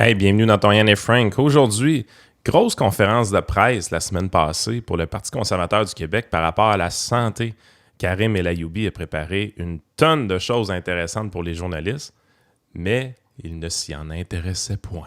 Hey, bienvenue dans ton Yann et Frank. Aujourd'hui, grosse conférence de presse la semaine passée pour le Parti conservateur du Québec par rapport à la santé. Karim El Ayoubi a préparé une tonne de choses intéressantes pour les journalistes, mais il ne s'y en intéressait point.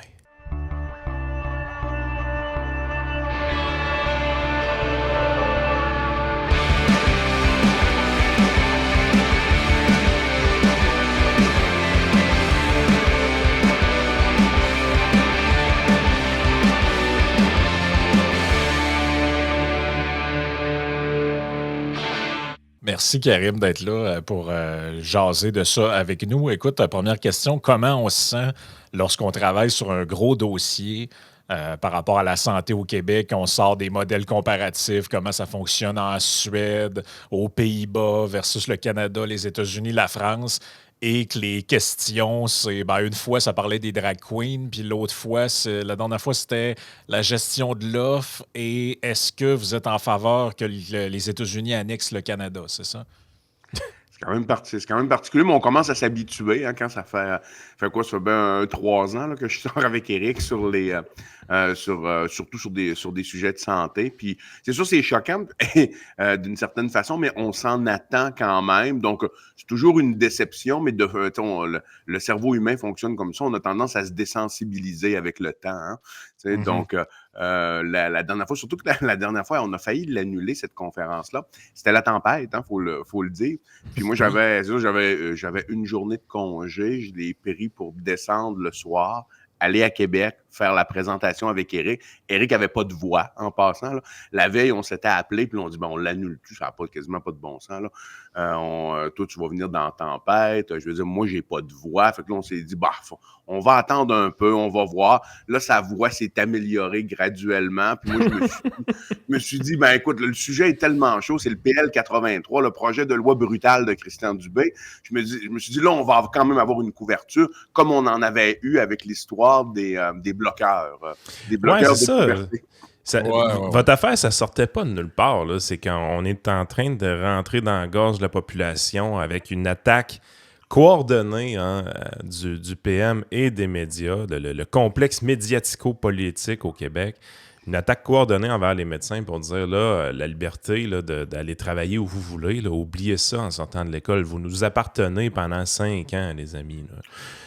Merci Karim d'être là pour jaser de ça avec nous. Écoute, première question, comment on se sent lorsqu'on travaille sur un gros dossier par rapport à la santé au Québec? On sort des modèles comparatifs, comment ça fonctionne en Suède, aux Pays-Bas versus le Canada, les États-Unis, la France, et que les questions, c'est une fois ça parlait des drag queens, puis l'autre fois, la dernière fois, c'était la gestion de l'offre et est-ce que vous êtes en faveur que les États-Unis annexent le Canada, c'est ça? C'est quand même particulier, mais on commence à s'habituer quand fait quoi, ça fait bien 3 ans là, que je sors avec Éric sur surtout sur des sujets de santé. Puis c'est sûr, c'est choquant d'une certaine façon, mais on s'en attend quand même. Donc, c'est toujours une déception, mais le cerveau humain fonctionne comme ça. On a tendance à se désensibiliser avec le temps. Mhm. Donc, la dernière fois, surtout que la dernière fois, on a failli l'annuler, cette conférence-là. C'était la tempête, faut le dire. Puis moi, Oui. j'avais une journée de congé. Je l'ai pris pour descendre le soir, aller à Québec, faire la présentation avec Éric. Éric n'avait pas de voix en passant. Là. La veille, on s'était appelé, puis on dit, on l'annule-tu? Ça n'a quasiment pas de bon sens. Là. Toi, tu vas venir dans la tempête. Je veux dire, moi, j'ai pas de voix. Fait que là, on s'est dit, on va attendre un peu, on va voir. Là, sa voix s'est améliorée graduellement. Puis moi, me suis dit, écoute, le sujet est tellement chaud, c'est le PL 83, le projet de loi brutal de Christian Dubé. Je me suis dit, là, on va quand même avoir une couverture, comme on en avait eu avec l'histoire des bloqueurs Ouais, c'est de ça. puberté. Votre affaire, ça sortait pas de nulle part. Là. C'est quand on est en train de rentrer dans la gorge de la population avec une attaque coordonnée du PM et des médias, le complexe médiatico-politique au Québec. Une attaque coordonnée envers les médecins pour dire là, la liberté là, d'aller travailler où vous voulez. Là, oubliez ça en sortant de l'école. Vous nous appartenez pendant 5 ans, les amis.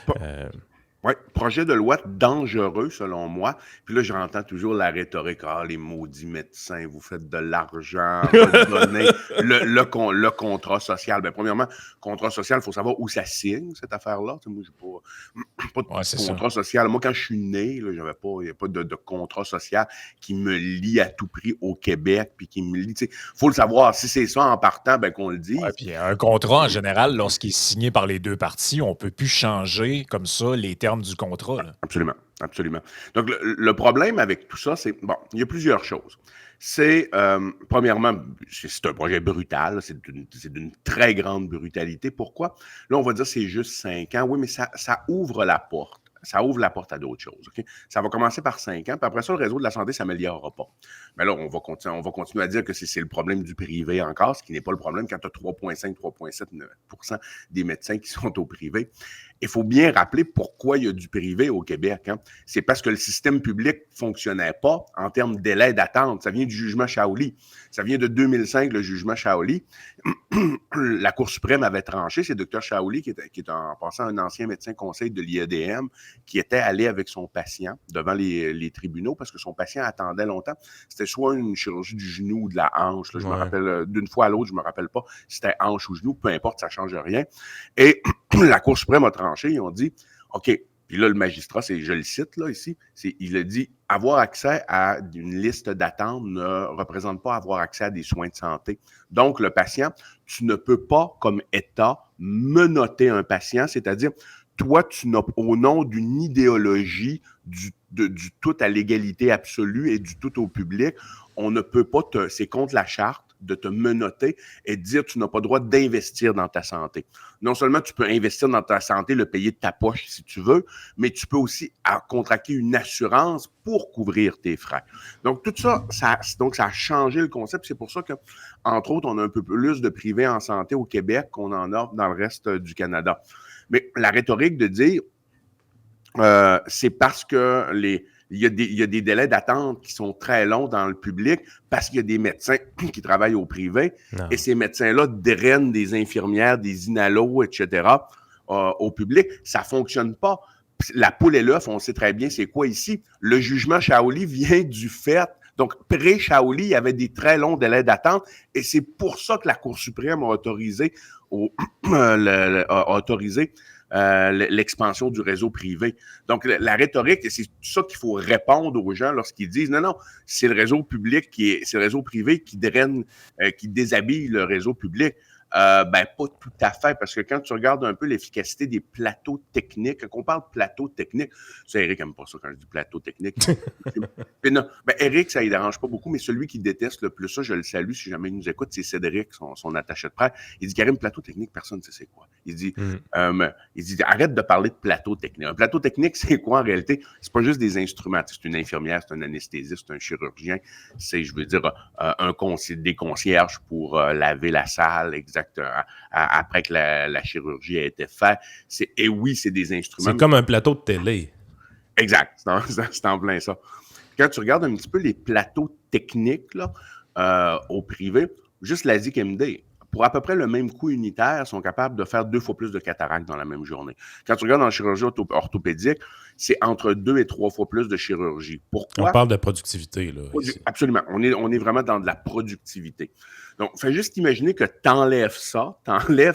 Là. Oui, projet de loi dangereux, selon moi. Puis là, j'entends toujours la rhétorique. Ah, les maudits médecins, vous faites de l'argent, redonnez le contrat social. Premièrement, contrat social, il faut savoir où ça signe, cette affaire-là. Tu sais, moi, j'ai pas Ouais, de c'est ça. contrat social. Moi, quand je suis né, il n'y a pas de contrat social qui me lie à tout prix au Québec, puis qui me lie. Il faut le savoir. Si c'est ça en partant, qu'on le Ouais, dise. puis un contrat, en général, lorsqu'il est signé par les deux parties, on ne peut plus changer comme ça les termes du contrat. Là. Absolument, absolument. Donc, le problème avec tout ça, il y a plusieurs choses. Premièrement, c'est un projet brutal, c'est d'une très grande brutalité. Pourquoi? Là, on va dire que c'est juste 5 ans. Oui, mais ça ouvre la porte. Ça ouvre la porte à d'autres choses. Okay? Ça va commencer par 5 ans, puis après ça, le réseau de la santé ne s'améliorera pas. Mais là, on va continuer à dire que c'est le problème du privé encore, ce qui n'est pas le problème quand tu as 3,5-3,7% des médecins qui sont au privé. Il faut bien rappeler pourquoi il y a du privé au Québec. C'est parce que le système public ne fonctionnait pas en termes de délai d'attente. Ça vient du jugement Shaoli. Ça vient de 2005, le jugement Shaoli. La Cour suprême avait tranché. C'est Dr Shaoli, qui est en passant un ancien médecin conseil de l'IEDM, qui était allé avec son patient devant les tribunaux parce que son patient attendait longtemps. C'était soit une chirurgie du genou ou de la hanche. Là, je me rappelle, d'une fois à l'autre, je ne me rappelle pas si c'était hanche ou genou. Peu importe, ça ne change rien. Et la Cour suprême a tranché, ils ont dit, OK, puis là, le magistrat, je le cite là ici, il a dit, avoir accès à une liste d'attente ne représente pas avoir accès à des soins de santé. Donc, le patient, tu ne peux pas, comme État, menotter un patient, c'est-à-dire, toi, tu n'as, au nom d'une idéologie du tout à l'égalité absolue et du tout au public, on ne peut pas c'est contre la charte de te menotter et de dire tu n'as pas le droit d'investir dans ta santé. Non seulement tu peux investir dans ta santé, le payer de ta poche si tu veux, mais tu peux aussi contracter une assurance pour couvrir tes frais. Donc, tout ça, ça a changé le concept. C'est pour ça que, entre autres, on a un peu plus de privé en santé au Québec qu'on en a dans le reste du Canada. Mais la rhétorique de dire c'est parce que il y a des délais d'attente qui sont très longs dans le public parce qu'il y a des médecins qui travaillent au privé Non. et ces médecins-là drainent des infirmières, des inalos, etc. Au public. Ça fonctionne pas. La poule et l'œuf, on sait très bien c'est quoi ici. Le jugement Shaoli vient du fait. Donc, pré-Shaoli, il y avait des très longs délais d'attente et c'est pour ça que la Cour suprême a autorisé l'expansion du réseau privé. Donc, la rhétorique, et c'est ça qu'il faut répondre aux gens lorsqu'ils disent non, c'est le réseau public c'est le réseau privé qui draine, qui déshabille le réseau public. Pas tout à fait, parce que quand tu regardes un peu l'efficacité des plateaux techniques, quand on parle de plateau technique, ça, Eric n'aime pas ça quand je dis plateau technique. Non, Eric, ça ne dérange pas beaucoup, mais celui qui déteste le plus ça, je le salue si jamais il nous écoute, c'est Cédric, son attaché de presse. Il dit, Karim, plateau technique, personne ne sait c'est quoi. Il dit, arrête de parler de plateau technique. Un plateau technique, c'est quoi en réalité? C'est pas juste des instruments. C'est une infirmière, c'est un anesthésiste, c'est un chirurgien, c'est, je veux dire, des concierges pour laver la salle, exactement, après que la chirurgie a été faite. Et oui, c'est des instruments. C'est comme un plateau de télé. Exact, c'est en plein ça. Quand tu regardes un petit peu les plateaux techniques là, au privé, juste la ZIC-MD, pour à peu près le même coût unitaire, sont capables de faire 2 fois plus de cataracte dans la même journée. Quand tu regardes en chirurgie orthopédique, c'est entre 2 et 3 fois plus de chirurgie. Pourquoi? On parle de productivité, là. Absolument. On est vraiment dans de la productivité. Donc, fais juste imaginer que tu enlèves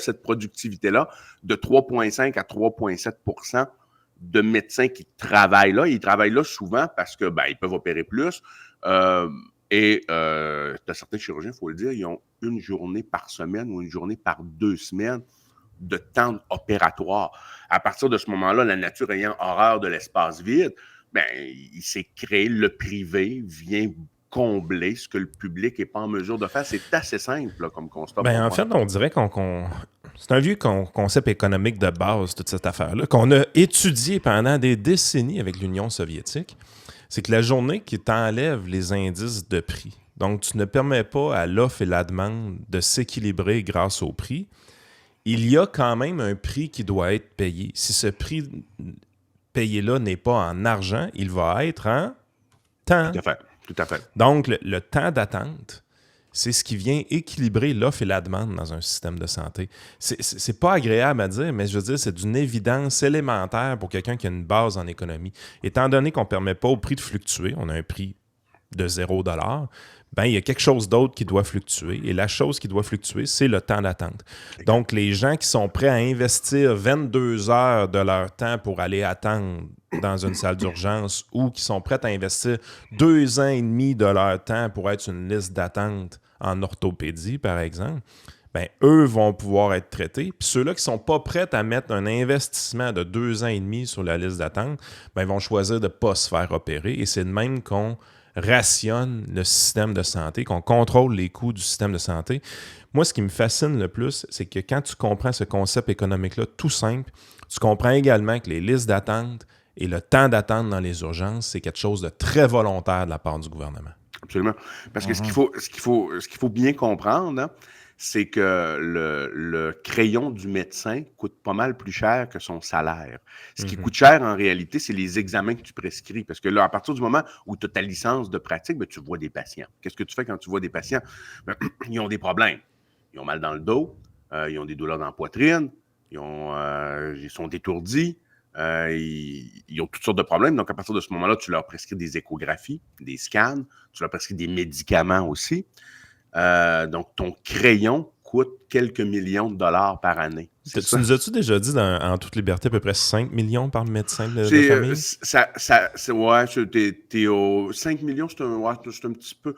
cette productivité-là de 3,5 à 3,7 % de médecins qui travaillent là. Ils travaillent là souvent parce que ils peuvent opérer plus. Tu as certains chirurgiens, il faut le dire, ils ont une journée par semaine ou une journée par 2 semaines de temps opératoire. À partir de ce moment-là, la nature ayant horreur de l'espace vide, il s'est créé, le privé vient combler ce que le public n'est pas en mesure de faire. C'est assez simple là, comme constat. En fait, on dirait c'est un vieux concept économique de base, toute cette affaire-là, qu'on a étudié pendant des décennies avec l'Union soviétique. C'est que la journée qui t'enlève les indices de prix, donc tu ne permets pas à l'offre et la demande de s'équilibrer grâce au prix, il y a quand même un prix qui doit être payé. Si ce prix payé-là n'est pas en argent, il va être en temps. Tout à fait. Donc, le temps d'attente, c'est ce qui vient équilibrer l'offre et la demande dans un système de santé. C'est pas agréable à dire, mais je veux dire, c'est d'une évidence élémentaire pour quelqu'un qui a une base en économie. Étant donné qu'on ne permet pas au prix de fluctuer, on a un prix de 0 $, il y a quelque chose d'autre qui doit fluctuer. Et la chose qui doit fluctuer, c'est le temps d'attente. Donc, les gens qui sont prêts à investir 22 heures de leur temps pour aller attendre dans une salle d'urgence ou qui sont prêts à investir 2 ans et demi de leur temps pour être sur une liste d'attente en orthopédie, par exemple, eux vont pouvoir être traités. Puis ceux-là qui ne sont pas prêts à mettre un investissement de 2 ans et demi sur la liste d'attente, ils vont choisir de ne pas se faire opérer. Et c'est de même qu'on rationne le système de santé, qu'on contrôle les coûts du système de santé. Moi, ce qui me fascine le plus, c'est que quand tu comprends ce concept économique-là tout simple, tu comprends également que les listes d'attente et le temps d'attente dans les urgences, c'est quelque chose de très volontaire de la part du gouvernement. Absolument. Parce que ce qu'il faut bien comprendre, c'est que le crayon du médecin coûte pas mal plus cher que son salaire. Ce qui coûte cher, en réalité, c'est les examens que tu prescris. Parce que là, à partir du moment où tu as ta licence de pratique, tu vois des patients. Qu'est-ce que tu fais quand tu vois des patients? Ils ont des problèmes. Ils ont mal dans le dos, ils ont des douleurs dans la poitrine, ils sont étourdis, ils ont toutes sortes de problèmes. Donc, à partir de ce moment-là, tu leur prescris des échographies, des scans, tu leur prescris des médicaments aussi. Donc, ton crayon coûte quelques millions de dollars par année. Tu nous as-tu déjà dit en toute liberté à peu près 5 millions par médecin de famille? T'es au 5 millions, c'est un petit peu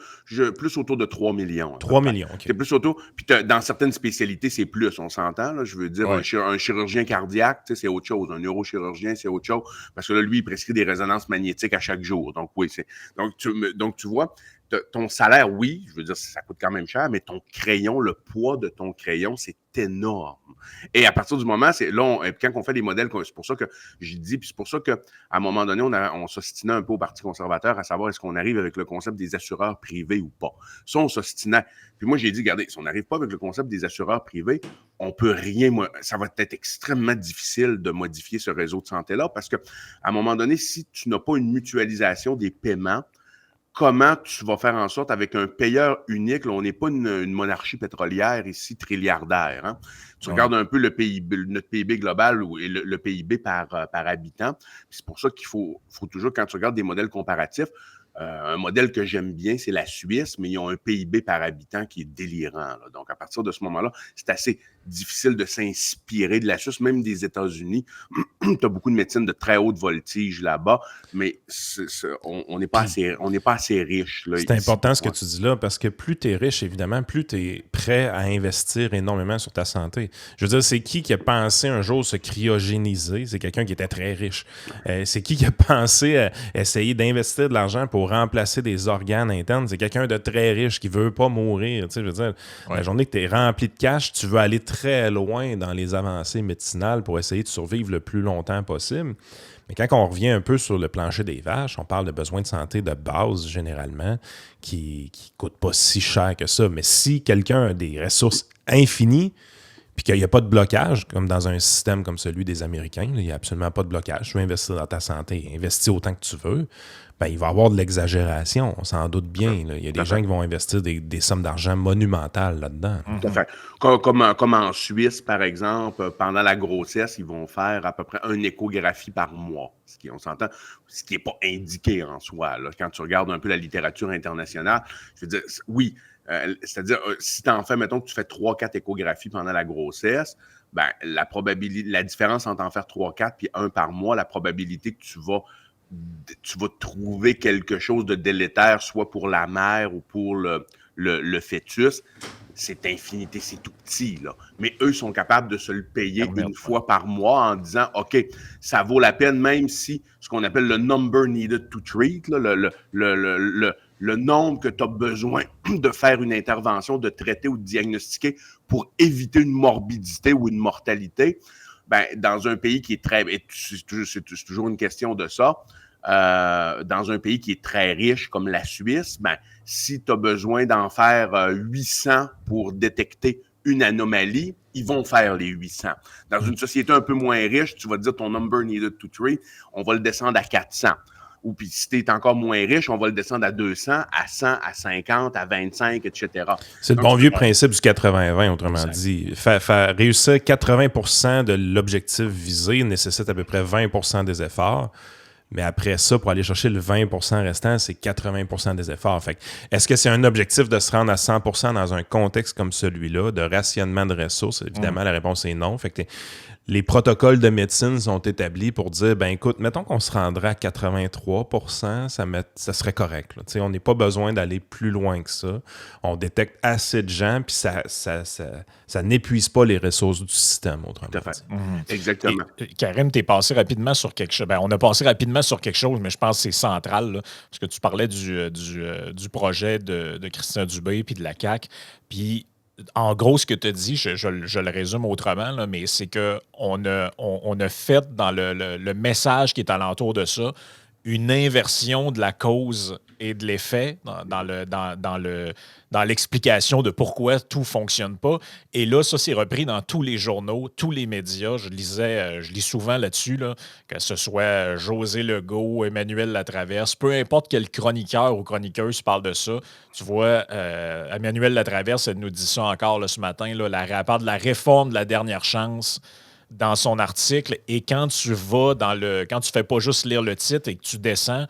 plus autour de 3 millions. 3 millions, OK. C'est plus autour. Puis dans certaines spécialités, c'est plus, on s'entend. Là, je veux dire, un chirurgien cardiaque, c'est autre chose. Un neurochirurgien, c'est autre chose. Parce que là, lui, il prescrit des résonances magnétiques à chaque jour. Donc, oui, donc tu vois, ton salaire, oui, je veux dire, ça coûte quand même cher, mais ton crayon, le poids de ton crayon, c'est énorme. Et à partir du moment, quand on fait des modèles, c'est pour ça que j'ai dit, puis c'est pour ça qu'à un moment donné, on s'ostinait un peu au Parti conservateur à savoir est-ce qu'on arrive avec le concept des assureurs privés ou pas. Ça, on s'ostinait. Puis moi, j'ai dit, regardez, si on n'arrive pas avec le concept des assureurs privés, on peut rien, ça va être extrêmement difficile de modifier ce réseau de santé-là parce que, à un moment donné, si tu n'as pas une mutualisation des paiements, comment tu vas faire en sorte, avec un payeur unique, là, on n'est pas une monarchie pétrolière ici, trilliardaire. Hein? Tu regardes un peu le PIB, notre PIB global et le PIB par habitant. C'est pour ça qu'il faut toujours, quand tu regardes des modèles comparatifs, un modèle que j'aime bien, c'est la Suisse, mais ils ont un PIB par habitant qui est délirant. Là. Donc, à partir de ce moment-là, c'est assez difficile de s'inspirer de la Suisse, même des États-Unis. Tu as beaucoup de médecine de très haute voltige là-bas, mais on n'est pas assez riche. Là, c'est important ce que tu dis là, parce que plus tu es riche, évidemment, plus tu es prêt à investir énormément sur ta santé. Je veux dire, c'est qui a pensé un jour se cryogéniser? C'est quelqu'un qui était très riche. C'est qui a pensé à essayer d'investir de l'argent pour remplacer des organes internes? C'est quelqu'un de très riche qui veut pas mourir. Tu sais, je veux dire, la journée que tu es rempli de cash, tu veux aller très loin dans les avancées médicinales pour essayer de survivre le plus longtemps possible. Mais quand on revient un peu sur le plancher des vaches, on parle de besoins de santé de base, généralement, qui ne coûtent pas si cher que ça. Mais si quelqu'un a des ressources infinies, puis qu'il n'y a pas de blocage, comme dans un système comme celui des Américains, il n'y a absolument pas de blocage. Tu veux investir dans ta santé, investis autant que tu veux, ben, il va y avoir de l'exagération, on s'en doute bien. Là. Il y a des gens qui vont investir des sommes d'argent monumentales là-dedans. Tout à fait. Comme en Suisse, par exemple, pendant la grossesse, ils vont faire à peu près une échographie par mois. On s'entend, ce qui n'est pas indiqué en soi. Là. Quand tu regardes un peu la littérature internationale, je veux dire, oui, c'est-à-dire, si tu en fais, mettons que tu fais 3-4 échographies pendant la grossesse, ben, la différence entre en faire 3-4 puis 1 par mois, la probabilité que tu vas trouver quelque chose de délétère, soit pour la mère ou pour le fœtus, c'est infinité, c'est tout petit, là. Mais eux sont capables de se le payer une fois par mois en disant, OK, ça vaut la peine, même si ce qu'on appelle le number needed to treat, là, le nombre que tu as besoin de faire une intervention, de traiter ou de diagnostiquer pour éviter une morbidité ou une mortalité, ben, dans un pays qui est très... C'est toujours une question de ça. Dans un pays qui est très riche comme la Suisse, ben, si tu as besoin d'en faire 800 pour détecter une anomalie, ils vont faire les 800. Dans une société un peu moins riche, tu vas te dire ton number needed to treat, on va le descendre à 400. Ou puis si tu es encore moins riche, on va le descendre à 200, à 100, à 50, à 25, etc. C'est le bon vieux principe du 80-20, autrement dit. Réussir 80% de l'objectif visé nécessite à peu près 20% des efforts. Mais après ça, pour aller chercher le 20% restant, c'est 80% des efforts. Fait que, est-ce que c'est un objectif de se rendre à 100% dans un contexte comme celui-là, de rationnement de ressources? Évidemment, la réponse est non. Fait que les protocoles de médecine sont établis pour dire, ben écoute, mettons qu'on se rendrait à 83%, ça serait correct. Là. On n'a pas besoin d'aller plus loin que ça. On détecte assez de gens, puis ça n'épuise pas les ressources du système, autrement dit. Exactement. Karim, tu es passé rapidement sur quelque chose. Ben, on a passé rapidement sur quelque chose, mais je pense que c'est central, là, parce que tu parlais du projet de Christian Dubé puis de la CAQ. Puis, en gros, ce que tu as dit, je le résume autrement, là, mais c'est qu'on a fait dans le message qui est alentour de ça une inversion de la cause et de l'effet dans l'explication de pourquoi tout ne fonctionne pas. Et là, ça, c'est repris dans tous les journaux, tous les médias. Je lis souvent là-dessus, là, que ce soit José Legault, Emmanuel Latraverse, peu importe quel chroniqueur ou chroniqueuse parle de ça. Tu vois, Emmanuel Latraverse, elle nous dit ça encore là, ce matin, là, elle parle de la réforme de la dernière chance dans son article, et quand tu vas quand tu fais pas juste lire le titre et que tu descends,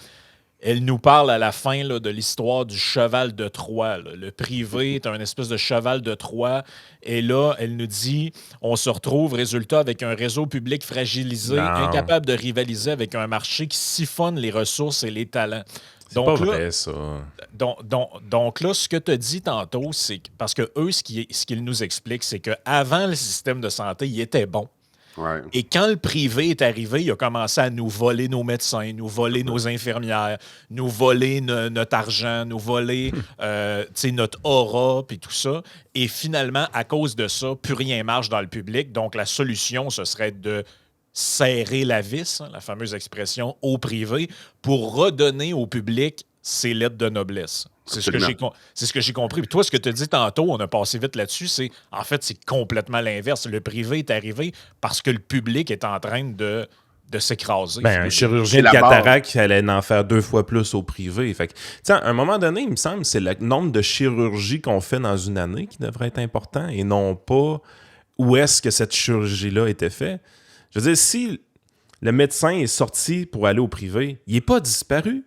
elle nous parle à la fin là, de l'histoire du cheval de Troie. Là. Le privé est un espèce de cheval de Troie. Et là, elle nous dit, on se retrouve, résultat, avec un réseau public fragilisé, incapable de rivaliser avec un marché qui siphonne les ressources et les talents. C'est donc, pas vrai, ça. Donc là, ce que tu as dit tantôt, c'est parce que eux, ce qu'ils nous expliquent, c'est qu'avant le système de santé, il était bon. Ouais. Et quand le privé est arrivé, il a commencé à nous voler nos médecins, nous voler nos infirmières, nous voler notre argent, nous voler notre aura, puis tout ça. Et finalement, à cause de ça, plus rien marche dans le public. Donc, la solution, ce serait de serrer la vis, la fameuse expression, au privé, pour redonner au public ses lettres de noblesse. C'est ce que j'ai compris. Puis toi, ce que tu as dit tantôt, on a passé vite là-dessus, c'est complètement l'inverse. Le privé est arrivé parce que le public est en train de s'écraser. Un chirurgien de cataracte qui allait en faire 2 fois plus au privé. Fait que, à un moment donné, il me semble, c'est le nombre de chirurgies qu'on fait dans une année qui devrait être important et non pas où est-ce que cette chirurgie-là était faite. Je veux dire, si le médecin est sorti pour aller au privé, il n'est pas disparu.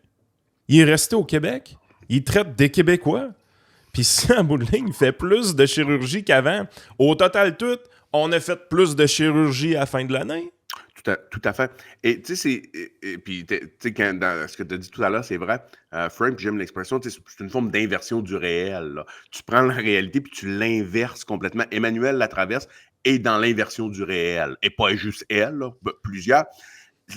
Il est resté au Québec. Il traite des Québécois. Puis si, en bout de ligne, il fait plus de chirurgie qu'avant, au total tout, on a fait plus de chirurgie à la fin de l'année. Tout à fait. Et tu sais, puis tu sais, dans ce que tu as dit tout à l'heure, c'est vrai. Frank, j'aime l'expression, c'est une forme d'inversion du réel. Là. Tu prends la réalité puis tu l'inverses complètement. Emmanuel Latraverse est dans l'inversion du réel. Et pas juste elle, là, plusieurs.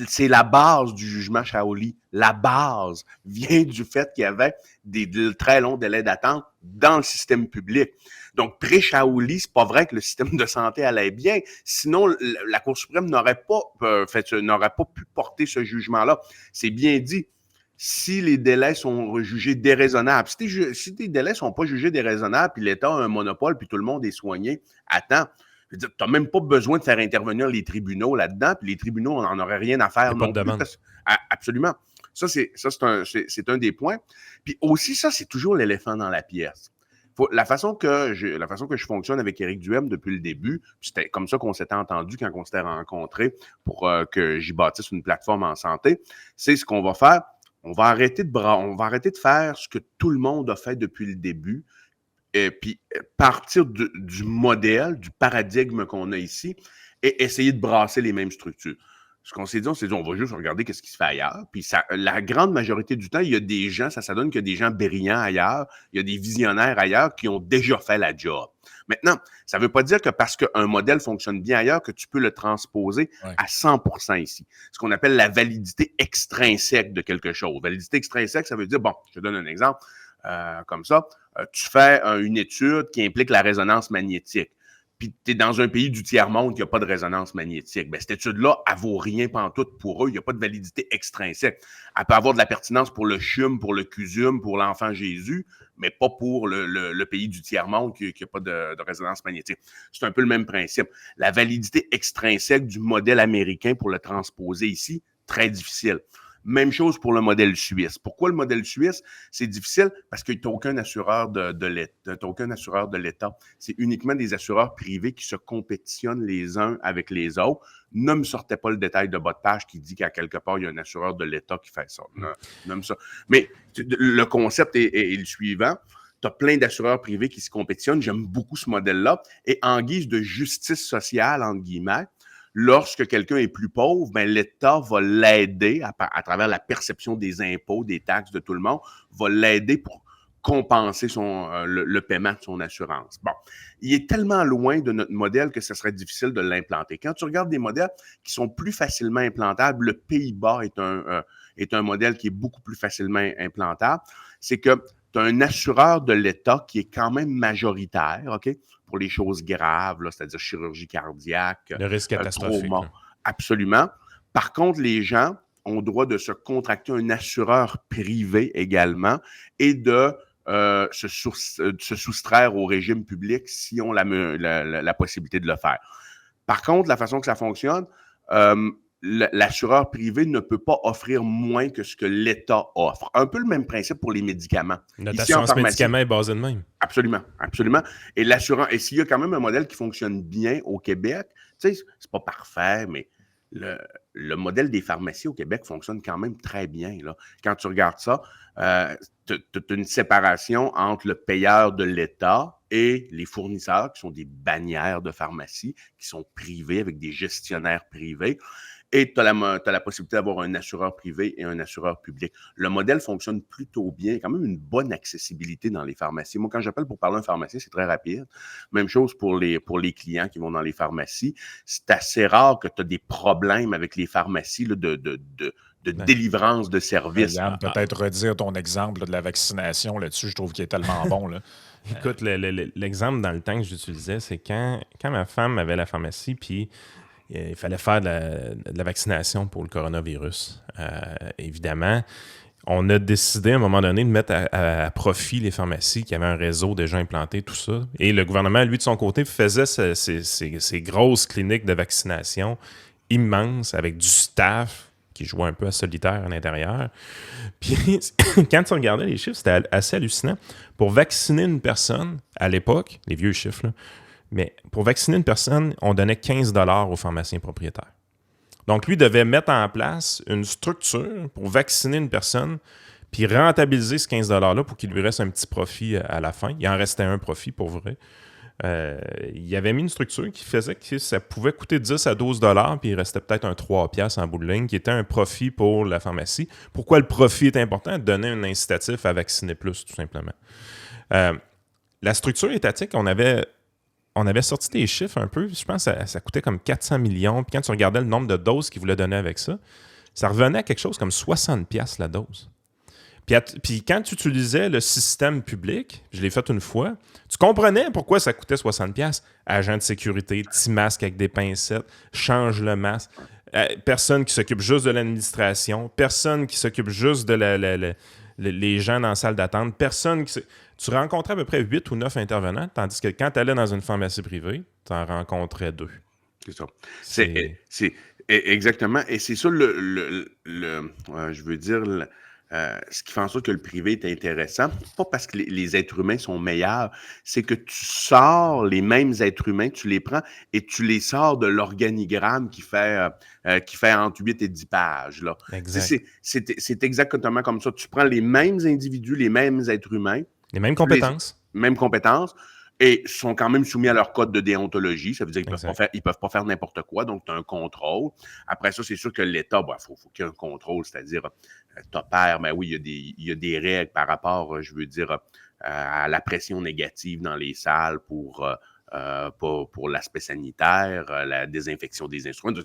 C'est la base du jugement Shaoli. La base vient du fait qu'il y avait des très longs délais d'attente dans le système public. Donc, pré-Shaoli, c'est pas vrai que le système de santé allait bien. Sinon, la Cour suprême n'aurait pas pu porter ce jugement-là. C'est bien dit. Si les délais sont jugés déraisonnables, si tes délais sont pas jugés déraisonnables, puis l'État a un monopole, puis tout le monde est soigné, attends. Tu n'as même pas besoin de faire intervenir les tribunaux là-dedans, puis les tribunaux n'en auraient rien à faire non plus. Absolument. Ça, c'est un des points. Puis aussi, ça, c'est toujours l'éléphant dans la pièce. La façon que je fonctionne avec Éric Duhem depuis le début, c'était comme ça qu'on s'était entendu quand on s'était rencontrés pour que j'y bâtisse une plateforme en santé, c'est ce qu'on va faire. On va arrêter de faire ce que tout le monde a fait depuis le début, et puis partir du modèle, du paradigme qu'on a ici et essayer de brasser les mêmes structures. Ce qu'on s'est dit, on va juste regarder ce qui se fait ailleurs. Puis la grande majorité du temps, il y a des gens, ça donne qu'il y a des gens brillants ailleurs, il y a des visionnaires ailleurs qui ont déjà fait la job. Maintenant, ça ne veut pas dire que parce qu'un modèle fonctionne bien ailleurs, que tu peux le transposer à 100% ici. Ce qu'on appelle la validité extrinsèque de quelque chose. Validité extrinsèque, ça veut dire, bon, je te donne un exemple comme ça. Tu fais une étude qui implique la résonance magnétique. Puis tu es dans un pays du tiers-monde qui n'a pas de résonance magnétique. Bien, cette étude-là, elle vaut rien pantoute pour eux. Il n'y a pas de validité extrinsèque. Elle peut avoir de la pertinence pour le CHUM, pour le CUSUM, pour l'enfant Jésus, mais pas pour le pays du tiers-monde qui n'a pas de résonance magnétique. C'est un peu le même principe. La validité extrinsèque du modèle américain pour le transposer ici, très difficile. Même chose pour le modèle suisse. Pourquoi le modèle suisse? C'est difficile parce que tu n'as aucun assureur de l'État. C'est uniquement des assureurs privés qui se compétitionnent les uns avec les autres. Ne me sortez pas le détail de bas de page qui dit qu'à quelque part, il y a un assureur de l'État qui fait ça. Non, ça. Mais le concept est le suivant. Tu as plein d'assureurs privés qui se compétitionnent. J'aime beaucoup ce modèle-là. Et en guise de justice sociale, entre guillemets, lorsque quelqu'un est plus pauvre, ben l'État va l'aider à travers la perception des impôts, des taxes de tout le monde, va l'aider pour compenser le paiement de son assurance. Bon, il est tellement loin de notre modèle que ce serait difficile de l'implanter. Quand tu regardes des modèles qui sont plus facilement implantables, le Pays-Bas est un modèle qui est beaucoup plus facilement implantable. C'est que tu as un assureur de l'État qui est quand même majoritaire, OK, pour les choses graves, là, c'est-à-dire chirurgie cardiaque, le risque catastrophique. Trauma. Absolument. Par contre, les gens ont droit de se contracter un assureur privé également et de se soustraire au régime public si on la possibilité de le faire. Par contre, la façon que ça fonctionne, l'assureur privé ne peut pas offrir moins que ce que l'État offre. Un peu le même principe pour les médicaments. Notre assurance médicaments est basée de même. Absolument, absolument. Et s'il y a quand même un modèle qui fonctionne bien au Québec, tu sais, c'est pas parfait, mais le modèle des pharmacies au Québec fonctionne quand même très bien, là. Quand tu regardes ça, tu as une séparation entre le payeur de l'État et les fournisseurs, qui sont des bannières de pharmacie, qui sont privés avec des gestionnaires privés. et tu as la possibilité d'avoir un assureur privé et un assureur public. Le modèle fonctionne plutôt bien. Il y a quand même une bonne accessibilité dans les pharmacies. Moi, quand j'appelle pour parler à un pharmacien, c'est très rapide. Même chose pour les clients qui vont dans les pharmacies. C'est assez rare que tu as des problèmes avec les pharmacies là, de délivrance de services. Yann, peut-être redire ton exemple là, de la vaccination là-dessus, je trouve qu'il est tellement bon. Là. Écoute, l'exemple dans le temps que j'utilisais, c'est quand ma femme avait la pharmacie, puis il fallait faire de la vaccination pour le coronavirus. Évidemment, on a décidé à un moment donné de mettre à profit les pharmacies qui avaient un réseau déjà implanté, tout ça. Et le gouvernement, lui, de son côté, faisait ces grosses cliniques de vaccination immenses avec du staff qui jouait un peu à solitaire à l'intérieur. Puis, quand tu regardais les chiffres, c'était assez hallucinant. Pour vacciner une personne, à l'époque, les vieux chiffres, là, mais pour vacciner une personne, on donnait 15 $ aux pharmaciens propriétaires. Donc, lui devait mettre en place une structure pour vacciner une personne puis rentabiliser ce 15 $ pour qu'il lui reste un petit profit à la fin. Il en restait un profit pour vrai. Il avait mis une structure qui faisait que ça pouvait coûter 10 à 12 $ puis il restait peut-être un 3 $ en bout de ligne qui était un profit pour la pharmacie. Pourquoi le profit est important? Donner un incitatif à vacciner plus, tout simplement. La structure étatique, on avait sorti des chiffres un peu. Je pense que ça coûtait comme 400 millions. Puis quand tu regardais le nombre de doses qu'ils voulaient donner avec ça, ça revenait à quelque chose comme 60 $ la dose. Puis quand tu utilisais le système public, je l'ai fait une fois, tu comprenais pourquoi ça coûtait 60 $. Agent de sécurité, petit masque avec des pincettes, change le masque. Personne qui s'occupe juste de l'administration, personne qui s'occupe juste de les gens dans la salle d'attente, personne qui... Tu rencontrais à peu près 8 ou 9 intervenants, tandis que quand tu allais dans une pharmacie privée, tu en rencontrais 2. C'est ça. C'est exactement. Et c'est ça je veux dire, ce qui fait en sorte que le privé est intéressant. Pas parce que les êtres humains sont meilleurs, c'est que tu sors les mêmes êtres humains, tu les prends et tu les sors de l'organigramme qui fait entre 8 et 10 pages. Là. Exact. C'est exactement comme ça. Tu prends les mêmes individus, les mêmes êtres humains, les mêmes compétences. Mêmes compétences. Et sont quand même soumis à leur code de déontologie. Ça veut dire qu'ils ne peuvent pas faire n'importe quoi. Donc, tu as un contrôle. Après ça, c'est sûr que l'État, faut qu'il y ait un contrôle. C'est-à-dire, t'opères, mais oui, il y a des règles par rapport, je veux dire, à la pression négative dans les salles pour l'aspect sanitaire, la désinfection des instruments.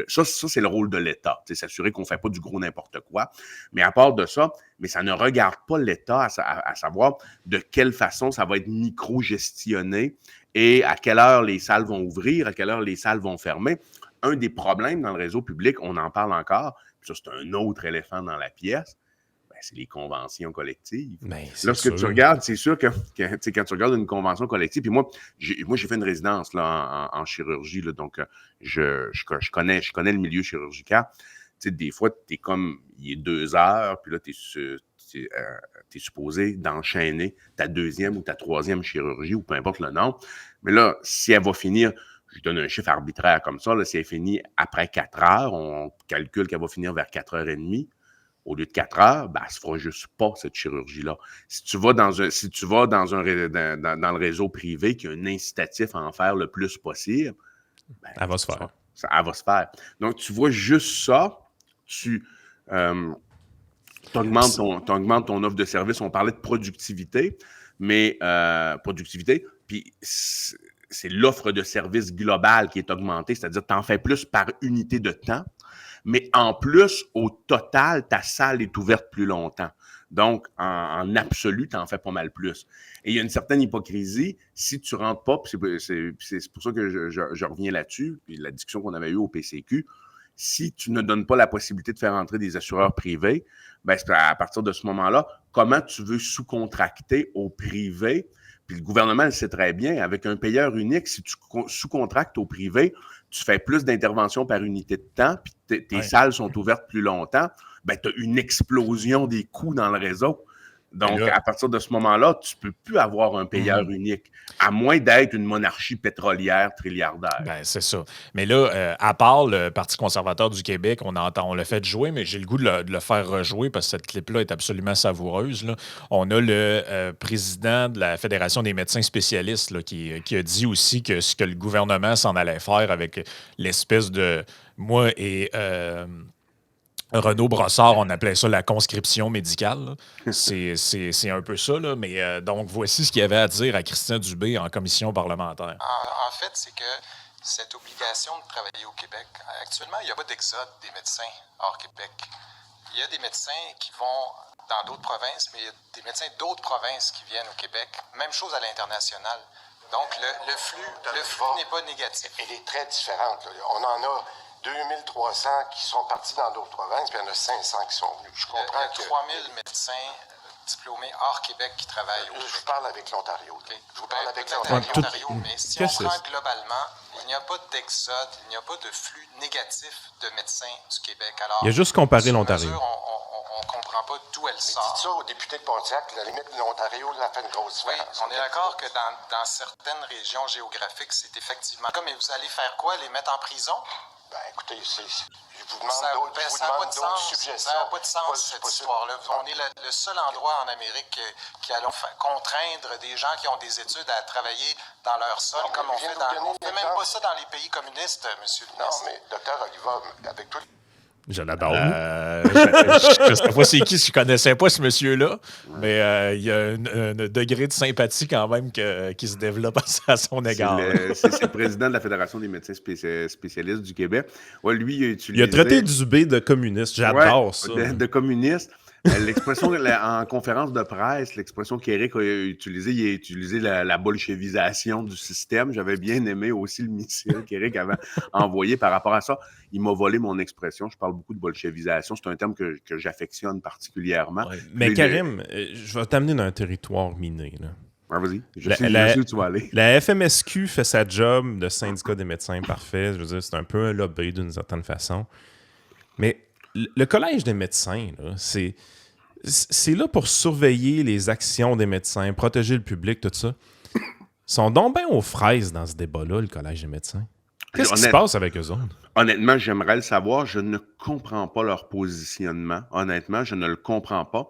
Ça c'est le rôle de l'État, s'assurer qu'on ne fait pas du gros n'importe quoi. Mais à part de ça, mais ça ne regarde pas l'État à savoir de quelle façon ça va être micro-gestionné et à quelle heure les salles vont ouvrir, à quelle heure les salles vont fermer. Un des problèmes dans le réseau public, on en parle encore, puis ça c'est un autre éléphant dans la pièce, c'est les conventions collectives. Lorsque tu regardes, c'est sûr que quand tu regardes une convention collective, puis moi, j'ai fait une résidence là, en chirurgie, là, donc je connais le milieu chirurgical. Des fois, t'es comme, il est 2 heures, puis là, t'es supposé d'enchaîner ta deuxième ou ta troisième chirurgie, ou peu importe le nom. Mais là, si elle va finir, je donne un chiffre arbitraire comme ça, là, si elle finit après 4 heures, on calcule qu'elle va finir vers 4h30. Au lieu de 4 heures, elle ne se fera juste pas, cette chirurgie-là. Si tu vas dans le réseau privé qui a un incitatif à en faire le plus possible, elle va se faire. Elle va se faire. Donc, tu vois juste ça, tu augmentes ton offre de service. On parlait de productivité, mais puis c'est l'offre de service globale qui est augmentée, c'est-à-dire que tu en fais plus par unité de temps. Mais en plus, au total, ta salle est ouverte plus longtemps. Donc, en absolu, tu en fais pas mal plus. Et il y a une certaine hypocrisie. Si tu ne rentres pas, c'est pour ça que je reviens là-dessus, puis la discussion qu'on avait eue au PCQ, si tu ne donnes pas la possibilité de faire entrer des assureurs privés, à partir de ce moment-là, comment tu veux sous-contracter au privé? Puis le gouvernement le sait très bien, avec un payeur unique, si tu sous-contractes au privé, tu fais plus d'interventions par unité de temps, puis tes salles sont ouvertes plus longtemps, tu as une explosion des coûts dans le réseau. Donc, là, à partir de ce moment-là, tu ne peux plus avoir un payeur unique, à moins d'être une monarchie pétrolière trilliardaire. Ben, c'est ça. Mais là, à part le Parti conservateur du Québec, on l'a fait jouer, mais j'ai le goût de le faire rejouer parce que cette clip-là est absolument savoureuse, là. On a le président de la Fédération des médecins spécialistes là, qui a dit aussi que ce que le gouvernement s'en allait faire avec l'espèce de... Moi et Renaud Brossard, on appelait ça la conscription médicale. C'est un peu ça, là. Mais donc, voici ce qu'il y avait à dire à Christian Dubé en commission parlementaire. En fait, c'est que cette obligation de travailler au Québec, actuellement, il n'y a pas d'exode des médecins hors Québec. Il y a des médecins qui vont dans d'autres provinces, mais il y a des médecins d'autres provinces qui viennent au Québec. Même chose à l'international. Donc, le flux n'est pas négatif. Elle est très différente. Là. On en a 2300 qui sont partis dans d'autres provinces, puis il y en a 500 qui sont venus. Je comprends il y a 3000 médecins diplômés hors Québec qui travaillent au Québec. Je parle avec l'Ontario. Okay. Je vous parle avec l'Ontario. Mais si on Qu'est-ce que prend globalement, il n'y a pas d'exode, il n'y a pas de flux négatif de médecins du Québec. Alors, Il y a juste comparé l'Ontario. On ne comprend pas d'où elle sort. Dites ça au député de Pontiac, la limite de l'Ontario, ça fait une grosse Oui, différence. on est d'accord que dans certaines régions géographiques, c'est effectivement comme, mais vous allez faire quoi? Les mettre en prison? Ben, écoutez, je vous Ça demande n'a pas de d'autres sens. suggestions. Ça n'a pas de sens, cette histoire-là. On est le seul endroit en Amérique qui allons contraindre des gens qui ont des études à travailler dans leur sol, comme on fait dans... On ne fait même pas ça dans les pays communistes, monsieur le ministre. Non, mais docteur Oliva, avec tout... Je l'adore. Je ne sais pas c'est qui, je ne connaissais pas ce monsieur-là, mais il y a un degré de sympathie quand même qui se développe à son égard. C'est le président de la Fédération des médecins spécialistes du Québec. Ouais, lui, il a utilisé... Il a traité Dubé de communiste. J'adore ça. De communiste. L'expression en conférence de presse, l'expression qu'Éric a utilisée, il a utilisé la bolchevisation du système. J'avais bien aimé aussi le missile qu'Éric avait envoyé par rapport à ça. Il m'a volé mon expression. Je parle beaucoup de bolchevisation. C'est un terme que j'affectionne particulièrement. Ouais. Mais Karim, je vais t'amener dans un territoire miné, là. Ah, vas-y. Je sais où tu vas aller. La FMSQ fait sa job de syndicat des médecins parfait. Je veux dire, c'est un peu un lobby d'une certaine façon. Mais le Collège des médecins, là, c'est là pour surveiller les actions des médecins, protéger le public, tout ça. Ils sont donc bien aux fraises dans ce débat-là, le Collège des médecins. Qu'est-ce qui se passe avec eux autres? Honnêtement, j'aimerais le savoir. Je ne comprends pas leur positionnement. Honnêtement, je ne le comprends pas.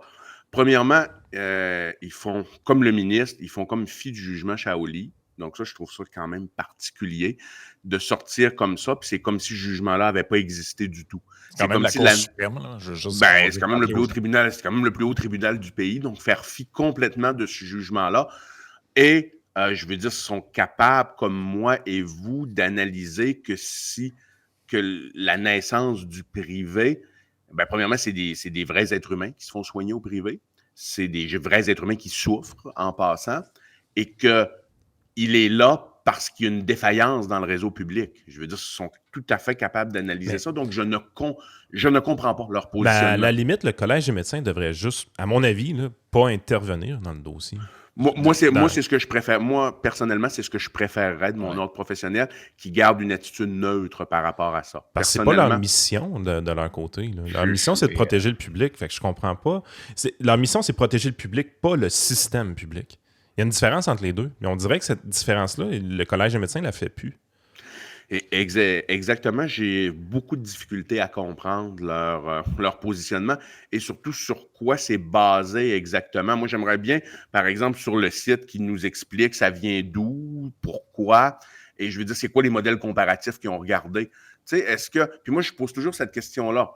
Premièrement, ils font, comme le ministre, ils font comme fi du jugement Shaoli. Donc ça, je trouve ça quand même particulier de sortir comme ça. Puis c'est comme si ce jugement-là n'avait pas existé du tout. C'est quand même comme la si Cour suprême. Là. C'est quand même le plus haut tribunal. C'est quand même le plus haut tribunal du pays. Donc faire fi complètement de ce jugement-là. Et je veux dire, ils sont capables, comme moi et vous, d'analyser que la naissance du privé, ben, premièrement, c'est des vrais êtres humains qui se font soigner au privé. C'est des vrais êtres humains qui souffrent en passant. Et qu'il est là parce qu'il y a une défaillance dans le réseau public. Je veux dire, ils sont tout à fait capables d'analyser ça. Donc, je ne comprends pas leur positionnement. À la limite, le Collège des médecins devrait juste, à mon avis, là, pas intervenir dans le dossier. Moi, c'est ce que je préfère. Moi, personnellement, c'est ce que je préférerais de mon ordre professionnel, qui garde une attitude neutre par rapport à ça. Parce que c'est pas leur mission de leur côté. Là. Leur mission, c'est de protéger le public. Fait que je comprends pas. Leur mission, c'est de protéger le public, pas le système public. Il y a une différence entre les deux. Mais on dirait que cette différence-là, le Collège des médecins ne la fait plus. Exactement. J'ai beaucoup de difficultés à comprendre leur positionnement et surtout sur quoi c'est basé exactement. Moi, j'aimerais bien, par exemple, sur le site qui nous explique ça vient d'où, pourquoi, et je veux dire, c'est quoi les modèles comparatifs qu'ils ont regardés. Tu sais, puis moi, je pose toujours cette question-là.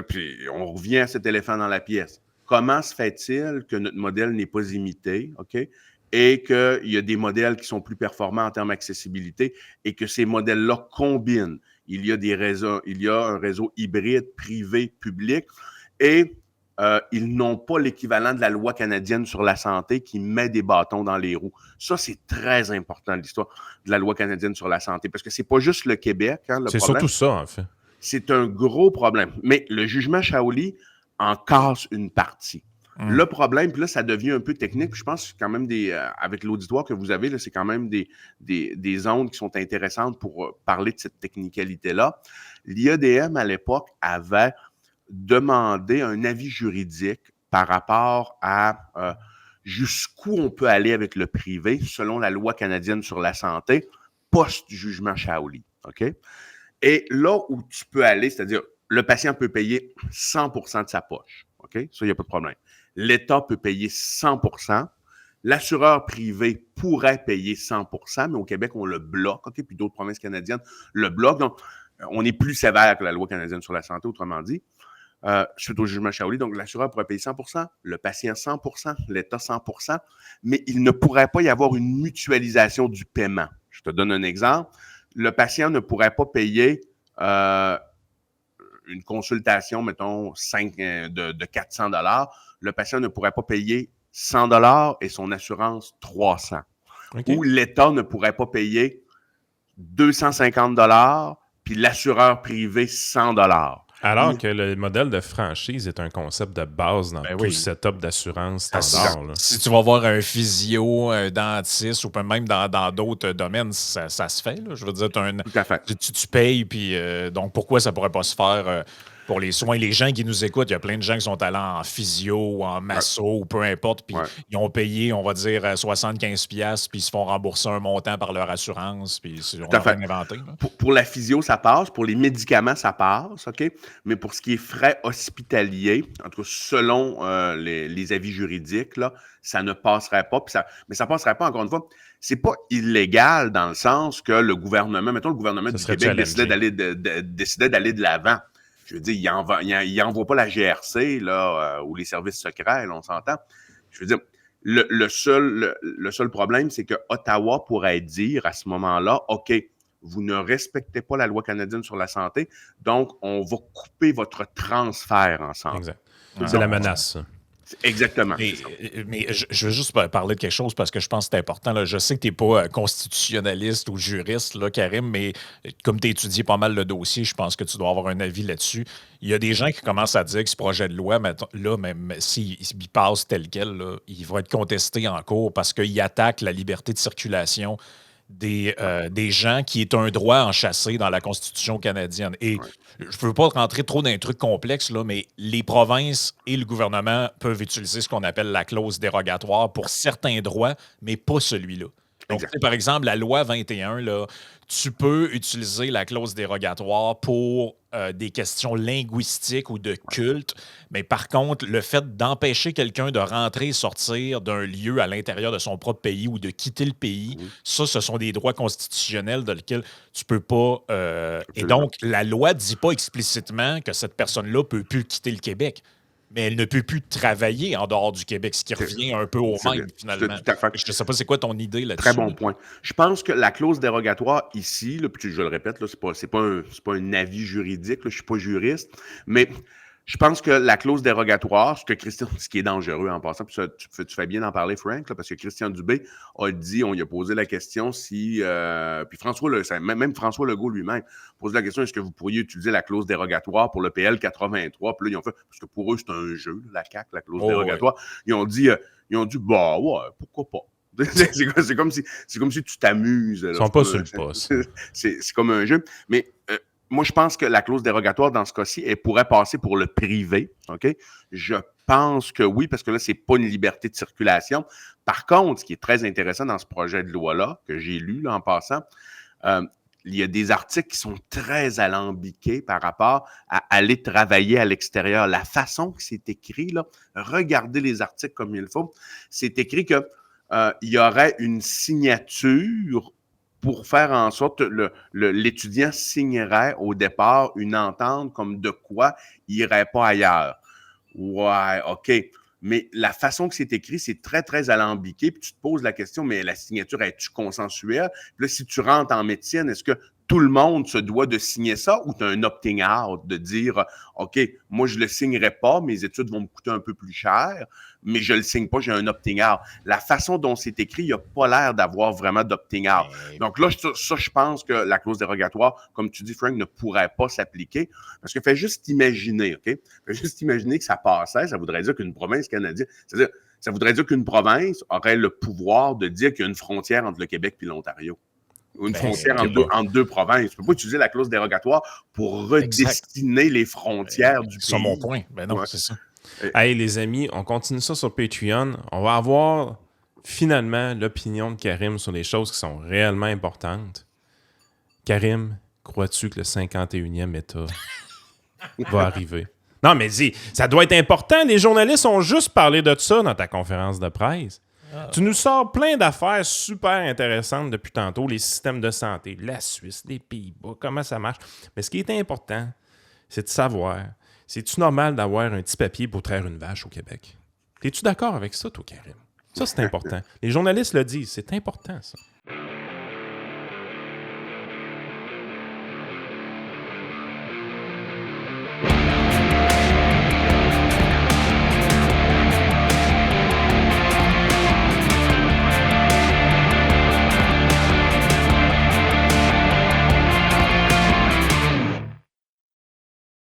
Puis on revient à cet éléphant dans la pièce. Comment se fait-il que notre modèle n'est pas imité, OK? Et qu'il y a des modèles qui sont plus performants en termes d'accessibilité et que ces modèles-là combinent. Il y a un réseau hybride, privé, public, et ils n'ont pas l'équivalent de la loi canadienne sur la santé qui met des bâtons dans les roues. Ça, c'est très important, l'histoire de la loi canadienne sur la santé, parce que c'est pas juste le Québec, hein, le problème. C'est surtout ça, en fait. C'est un gros problème. Mais le jugement Shaoli en casse une partie. Le problème, puis là, ça devient un peu technique. Puis je pense que quand même avec l'auditoire que vous avez, là, c'est quand même des ondes qui sont intéressantes pour parler de cette technicalité-là. L'IADM, à l'époque, avait demandé un avis juridique par rapport à jusqu'où on peut aller avec le privé selon la loi canadienne sur la santé post-jugement Shaoli. OK? Et là où tu peux aller, c'est-à-dire le patient peut payer 100% de sa poche. OK? Ça, il n'y a pas de problème. L'État peut payer 100%. L'assureur privé pourrait payer 100%, mais au Québec, on le bloque, OK? Puis d'autres provinces canadiennes le bloquent. Donc, on est plus sévère que la loi canadienne sur la santé, autrement dit, suite au jugement Shaoli. Donc, l'assureur pourrait payer 100%, le patient 100%, l'État 100%, mais il ne pourrait pas y avoir une mutualisation du paiement. Je te donne un exemple. Le patient ne pourrait pas payer une consultation, mettons, de 400 $. Le patient ne pourrait pas payer 100 $ et son assurance 300. Okay. Ou l'État ne pourrait pas payer 250 $ puis l'assureur privé 100 $. Alors que le modèle de franchise est un concept de base dans tout setup d'assurance standard. Si tu vas voir un physio, un dentiste ou même dans d'autres domaines, ça se fait. Là. Je veux dire, tu payes, puis donc pourquoi ça ne pourrait pas se faire pour les soins? Les gens qui nous écoutent, il y a plein de gens qui sont allés en physio ou en masso ou peu importe, puis ils ont payé, on va dire, 75$, puis ils se font rembourser un montant par leur assurance, puis on a rien inventé. Pour la physio, ça passe. Pour les médicaments, ça passe, OK? Mais pour ce qui est frais hospitaliers, en tout cas, selon les avis juridiques, là, ça ne passerait pas. Mais ça ne passerait pas, encore une fois, c'est pas illégal dans le sens que le gouvernement, mettons le gouvernement du Québec décidait d'aller de l'avant. Je veux dire, il n'envoie pas la GRC là, ou les services secrets, là, on s'entend. Je veux dire, le seul problème, c'est que Ottawa pourrait dire à ce moment-là, OK, vous ne respectez pas la loi canadienne sur la santé, donc on va couper votre transfert ensemble. Exact. C'est la menace, ça. Exactement. Mais je veux juste parler de quelque chose parce que je pense que c'est important. Là. Je sais que tu n'es pas constitutionnaliste ou juriste, là, Karim, mais comme tu as étudié pas mal le dossier, je pense que tu dois avoir un avis là-dessus. Il y a des gens qui commencent à dire que ce projet de loi, là, même s'il passe tel quel, là, il va être contesté en cours parce qu'il attaque la liberté de circulation des gens qui est un droit enchâssé dans la Constitution canadienne. Et je ne veux pas rentrer trop dans un truc complexe, là, mais les provinces et le gouvernement peuvent utiliser ce qu'on appelle la clause dérogatoire pour certains droits, mais pas celui-là. Donc, par exemple, la loi 21, là, tu peux utiliser la clause dérogatoire pour des questions linguistiques ou de culte, mais par contre, le fait d'empêcher quelqu'un de rentrer et sortir d'un lieu à l'intérieur de son propre pays ou de quitter le pays, ça, ce sont des droits constitutionnels dans lesquels tu peux pas... et donc, la loi ne dit pas explicitement que cette personne-là ne peut plus quitter le Québec. Mais elle ne peut plus travailler en dehors du Québec, ce qui revient un peu au même, finalement. Je ne sais pas c'est quoi ton idée là-dessus. Très bon point. Je pense que la clause dérogatoire ici, là, puis je le répète, ce n'est pas un avis juridique, là, je ne suis pas juriste, mais je pense que la clause dérogatoire, ce qui est dangereux en passant, puis tu fais bien d'en parler, Frank, là, parce que Christian Dubé a dit, on lui a posé la question si... puis même François Legault lui-même pose la question, est-ce que vous pourriez utiliser la clause dérogatoire pour le PL 83? Puis là, ils ont fait, parce que pour eux, c'est un jeu, la CAQ, la clause dérogatoire. Ouais. Ils ont dit, bah ouais, pourquoi pas? C'est comme si tu t'amuses. Ils sont pas sur le poste. C'est comme un jeu. Mais... moi, je pense que la clause dérogatoire, dans ce cas-ci, elle pourrait passer pour le privé. OK? Je pense que oui, parce que là, c'est pas une liberté de circulation. Par contre, ce qui est très intéressant dans ce projet de loi-là, que j'ai lu là, en passant, il y a des articles qui sont très alambiqués par rapport à aller travailler à l'extérieur. La façon que c'est écrit, là, regardez les articles comme il faut, c'est écrit que il y aurait une signature pour faire en sorte que l'étudiant signerait au départ une entente comme de quoi il n'irait pas ailleurs. Ouais, OK. Mais la façon que c'est écrit, c'est très, très alambiqué. Puis tu te poses la question, mais la signature, est-tu consensuelle? Puis là, si tu rentres en médecine, est-ce que tout le monde se doit de signer ça ou tu as un opting out de dire, OK, moi, je le signerai pas, mes études vont me coûter un peu plus cher, mais je le signe pas, j'ai un opting out. La façon dont c'est écrit, il n'y a pas l'air d'avoir vraiment d'opting out. Donc là, ça, je pense que la clause dérogatoire, comme tu dis, Frank, ne pourrait pas s'appliquer parce que fais juste imaginer, OK? Fais juste imaginer que ça passait, ça voudrait dire qu'une province canadienne, c'est-à-dire, ça voudrait dire qu'une province aurait le pouvoir de dire qu'il y a une frontière entre le Québec et l'Ontario. Une frontière entre deux provinces. Tu ne peux pas utiliser la clause dérogatoire pour redestiner les frontières du pays. C'est mon point. Ben non, c'est ça. Hey, les amis, on continue ça sur Patreon. On va avoir finalement l'opinion de Karim sur les choses qui sont réellement importantes. Karim, crois-tu que le 51e État va arriver? Non, mais dis, ça doit être important. Les journalistes ont juste parlé de ça dans ta conférence de presse. Tu nous sors plein d'affaires super intéressantes depuis tantôt, les systèmes de santé, la Suisse, les Pays-Bas, comment ça marche. Mais ce qui est important, c'est de savoir, c'est-tu normal d'avoir un petit papier pour traire une vache au Québec? Es-tu d'accord avec ça, toi, Karim? Ça, c'est important. Les journalistes le disent, c'est important, ça.